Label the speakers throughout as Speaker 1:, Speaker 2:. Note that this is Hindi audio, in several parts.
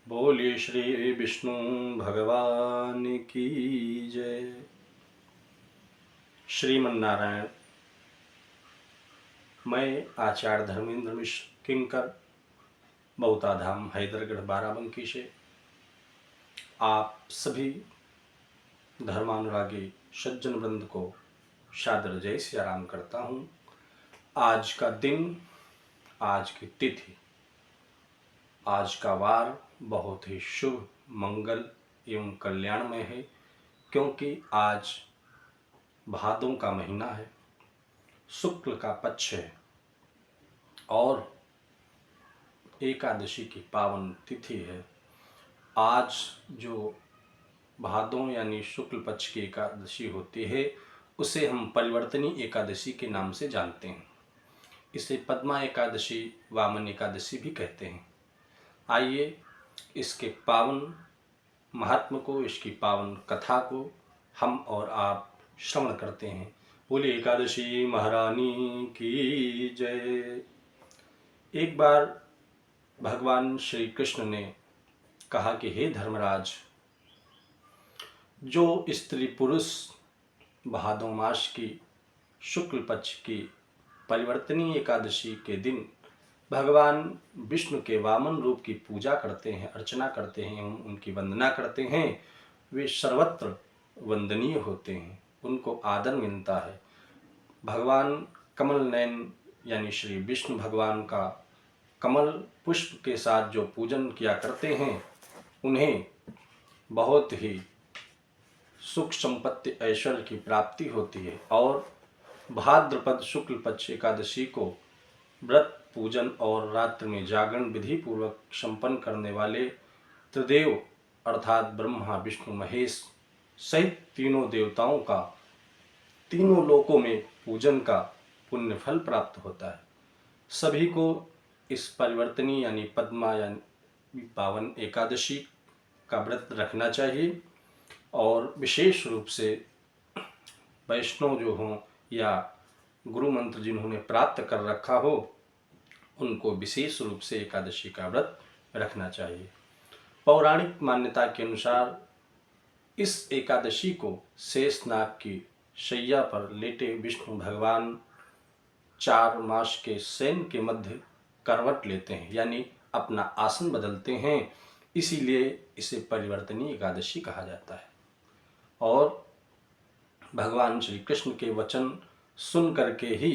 Speaker 1: बोलिए श्री विष्णु भगवान की जय। श्रीमन्नारायण। मैं आचार्य धर्मेंद्र मिश्र किंकर बहुताधाम हैदरगढ़ बाराबंकी से आप सभी धर्मानुरागी सज्जन वृंद को सादर जय श्री राम करता हूँ। आज का दिन, आज की तिथि, आज का वार बहुत ही शुभ, मंगल एवं कल्याणमय है, क्योंकि आज भादों का महीना है, शुक्ल का पक्ष है और एकादशी की पावन तिथि है। आज जो भादों यानी शुक्ल पक्ष की एकादशी होती है उसे हम परिवर्तनी एकादशी के नाम से जानते हैं। इसे पद्मा एकादशी, वामन एकादशी भी कहते हैं। आइए इसके पावन महात्म को, इसकी पावन कथा को हम और आप श्रवण करते हैं। बोलिए एकादशी महारानी की जय। एक बार भगवान श्री कृष्ण ने कहा कि हे धर्मराज, जो स्त्री पुरुष भादों मास की शुक्ल पक्ष की परिवर्तनीय एकादशी के दिन भगवान विष्णु के वामन रूप की पूजा करते हैं, अर्चना करते हैं एवं उनकी वंदना करते हैं, वे सर्वत्र वंदनीय होते हैं, उनको आदर मिलता है। भगवान कमल नयन यानी श्री विष्णु भगवान का कमल पुष्प के साथ जो पूजन किया करते हैं उन्हें बहुत ही सुख संपत्ति ऐश्वर्य की प्राप्ति होती है। और भाद्रपद शुक्ल पक्ष एकादशी को व्रत, पूजन और रात्रि में जागरण विधि पूर्वक संपन्न करने वाले त्रिदेव अर्थात ब्रह्मा, विष्णु, महेश सहित तीनों देवताओं का तीनों लोकों में पूजन का पुण्य फल प्राप्त होता है। सभी को इस परिवर्तनी यानी पद्मा यानी पावन एकादशी का व्रत रखना चाहिए और विशेष रूप से वैष्णव जो हों या गुरु मंत्र जिन्होंने प्राप्त कर रखा हो उनको विशेष रूप से एकादशी का व्रत रखना चाहिए। पौराणिक मान्यता के अनुसार इस एकादशी को शेषनाग की शैया पर लेटे विष्णु भगवान 4 मास के शयन के मध्य करवट लेते हैं, यानी अपना आसन बदलते हैं, इसीलिए इसे परिवर्तनीय एकादशी कहा जाता है। और भगवान श्री कृष्ण के वचन सुन करके ही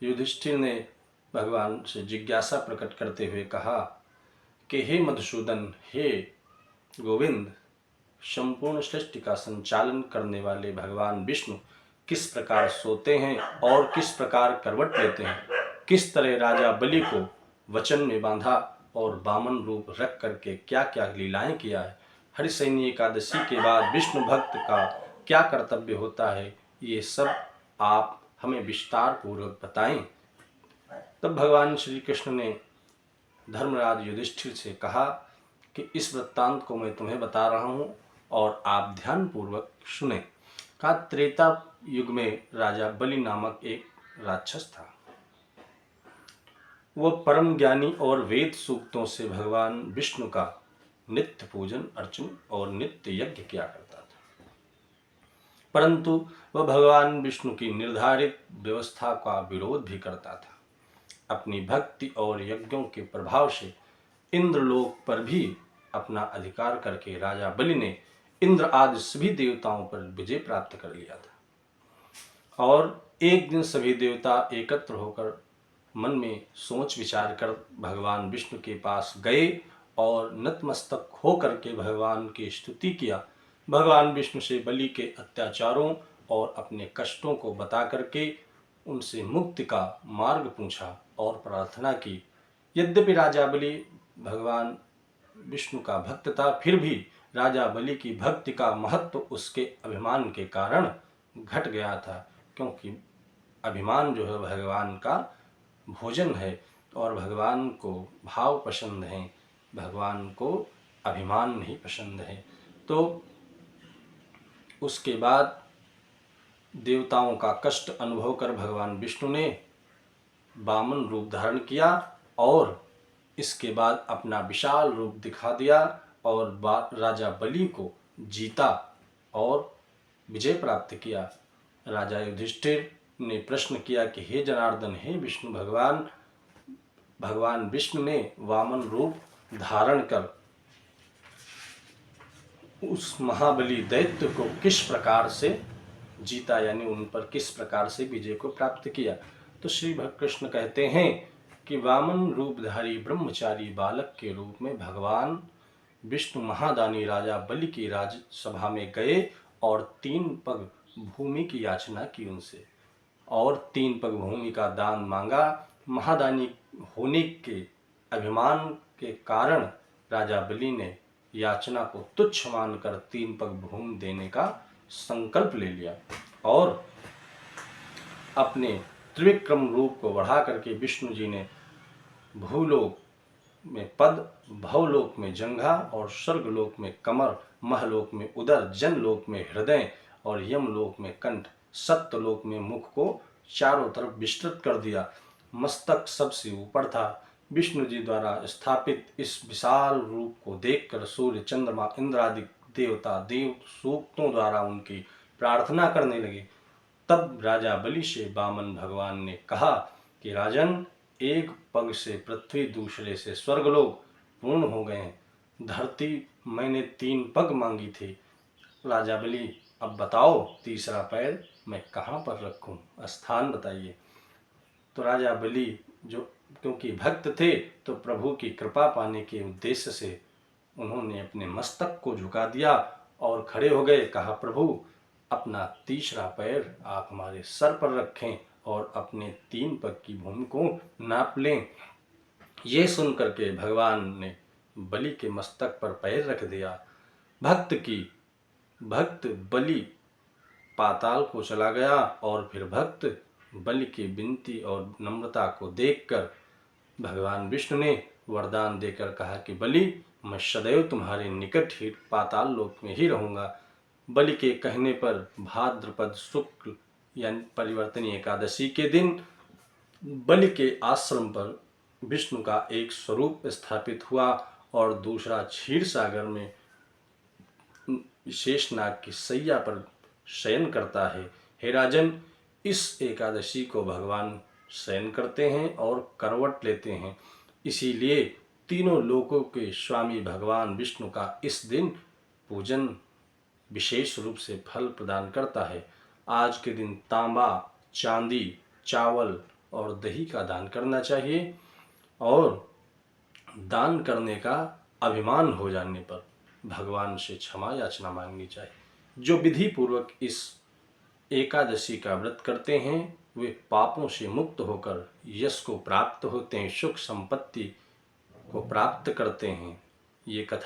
Speaker 1: युधिष्ठिर ने भगवान से जिज्ञासा प्रकट करते हुए कहा कि हे मधुसूदन, हे गोविंद, संपूर्ण सृष्टि का संचालन करने वाले भगवान विष्णु किस प्रकार सोते हैं और किस प्रकार करवट लेते हैं, किस तरह राजा बलि को वचन में बांधा और वामन रूप रख करके क्या क्या लीलाएं किया है, हरिशयनी एकादशी के बाद विष्णु भक्त का क्या कर्तव्य होता है, ये सब आप हमें विस्तार पूर्वक बताएं। तब भगवान श्री कृष्ण ने धर्मराज युधिष्ठिर से कहा कि इस वृत्तांत को मैं तुम्हें बता रहा हूँ और आप ध्यान पूर्वक सुने। कहा, त्रेता युग में राजा बलि नामक एक राक्षस था। वह परम ज्ञानी और वेद सूक्तों से भगवान विष्णु का नित्य पूजन, अर्चन और नित्य यज्ञ किया करता था, परंतु वह भगवान विष्णु की निर्धारित व्यवस्था का विरोध भी करता था। अपनी भक्ति और यज्ञों के प्रभाव से इंद्रलोक पर भी अपना अधिकार करके राजा बलि ने इंद्र आदि सभी देवताओं पर विजय प्राप्त कर लिया था। और एक दिन सभी देवता एकत्र होकर मन में सोच विचार कर भगवान विष्णु के पास गए और नतमस्तक होकर के भगवान की स्तुति किया। भगवान विष्णु से बलि के अत्याचारों और अपने कष्टों को बता करके उनसे मुक्ति का मार्ग पूछा और प्रार्थना की। यद्यपि राजा बलि भगवान विष्णु का भक्त था, फिर भी राजा बलि की भक्ति का महत्व उसके अभिमान के कारण घट गया था, क्योंकि अभिमान जो है भगवान का भोजन है और भगवान को भाव पसंद है, भगवान को अभिमान नहीं पसंद है। तो उसके बाद देवताओं का कष्ट अनुभव कर भगवान विष्णु ने वामन रूप धारण किया और इसके बाद अपना विशाल रूप दिखा दिया और राजा बलि को जीता और विजय प्राप्त किया। राजा युधिष्ठिर ने प्रश्न किया कि हे जनार्दन, हे विष्णु भगवान, भगवान विष्णु ने वामन रूप धारण कर उस महाबली दैत्य को किस प्रकार से जीता, यानी उन पर किस प्रकार से विजय को प्राप्त किया। तो श्री कृष्ण कहते हैं कि वामन रूपधारी ब्रह्मचारी बालक के रूप में भगवान विष्णु महादानी राजा बलि की राजसभा में गए और 3 पग भूमि की याचना की उनसे, और 3 पग भूमि का दान मांगा। महादानी होने के अभिमान के कारण राजा बलि ने याचना को तुच्छ मानकर 3 पग भूमि देने का संकल्प ले लिया और अपने त्रिविक्रम रूप को बढ़ा करके विष्णु जी ने भूलोक में पद, भवलोक में जंघा और स्वर्गलोक में कमर, महलोक में उदर, जनलोक में हृदय और यमलोक में कंठ, सत्यलोक में मुख को चारों तरफ विस्तृत कर दिया। मस्तक सबसे ऊपर था। विष्णु जी द्वारा स्थापित इस विशाल रूप को देखकर सूर्य, चंद्रमा, इंद्र आदि देवता देव सूक्तों द्वारा उनकी प्रार्थना करने लगे। तब राजा बलि से वामन भगवान ने कहा कि राजन, एक पग से पृथ्वी, दूसरे से स्वर्गलोक पूर्ण हो गए हैं। धरती मैंने 3 पग मांगी थी। राजा बलि, अब बताओ तीसरा पैर मैं कहाँ पर रखूं, स्थान बताइए। तो राजा बलि जो क्योंकि भक्त थे, तो प्रभु की कृपा पाने के उद्देश्य से उन्होंने अपने मस्तक को झुका दिया और खड़े हो गए। कहा, प्रभु अपना तीसरा पैर आप हमारे सर पर रखें और अपने 3 पग की भूमि को नाप लें। ये सुनकर के भगवान ने बलि के मस्तक पर पैर रख दिया। भक्त बलि पाताल को चला गया और फिर भक्त बलि की विनती और नम्रता को देखकर भगवान विष्णु ने वरदान देकर कहा कि बलि, मैं सदैव तुम्हारे निकट ही पाताल लोक में ही रहूंगा। बलि के कहने पर भाद्रपद शुक्ल यानी परिवर्तनी एकादशी के दिन बलि के आश्रम पर विष्णु का एक स्वरूप स्थापित हुआ और दूसरा क्षीर सागर में शेषनाग की सैया पर शयन करता है। हे राजन, इस एकादशी को भगवान शयन करते हैं और करवट लेते हैं। इसीलिए तीनों लोकों के स्वामी भगवान विष्णु का इस दिन पूजन विशेष रूप से फल प्रदान करता है। आज के दिन तांबा, चांदी, चावल और दही का दान करना चाहिए और दान करने का अभिमान हो जाने पर भगवान से क्षमा याचना मांगनी चाहिए। जो विधि पूर्वक इस एकादशी का व्रत करते हैं वे पापों से मुक्त होकर यश को प्राप्त होते हैं, सुख संपत्ति को प्राप्त करते हैं। ये कथा